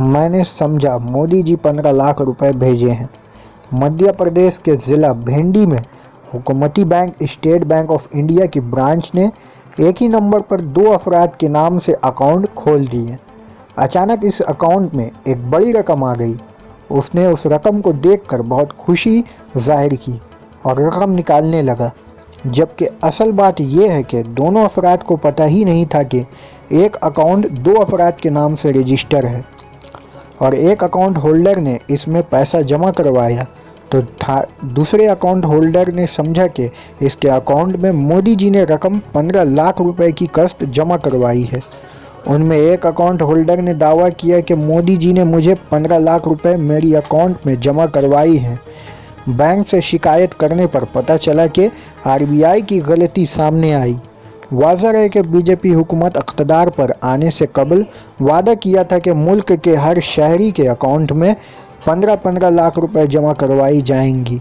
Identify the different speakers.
Speaker 1: मैंने समझा मोदी जी 15 लाख रुपए भेजे हैं। मध्य प्रदेश के ज़िला भिंडी में हुकूमती bank state bank of India की ब्रांच ने एक ही नंबर पर 2 अफराद के नाम से अकाउंट खोल दिए। अचानक इस अकाउंट में एक बड़ी रकम आ गई। उसने उस रकम को देखकर बहुत खुशी जाहिर की और रकम निकालने लगा, जबकि असल बात यह है कि दोनों अफराद को पता ही नहीं था कि एक अकाउंट 2 अफराद के नाम से रजिस्टर है और एक अकाउंट होल्डर ने इसमें पैसा जमा करवाया तो दूसरे अकाउंट होल्डर ने समझा कि इसके अकाउंट में मोदी जी ने रकम 15 लाख रुपए की किस्त जमा करवाई है। उनमें एक अकाउंट होल्डर ने दावा किया कि मोदी जी ने मुझे 15 लाख रुपए मेरी अकाउंट में जमा करवाई हैं। बैंक से शिकायत करने पर पता चला कि आरबीआई की गलती सामने आई। वाज़ह है कि बीजेपी हुकूमत इक़्तिदार पर आने से कबल वादा किया था कि मुल्क के हर शहरी के अकाउंट में 15-15 लाख रुपए जमा करवाई जाएंगी।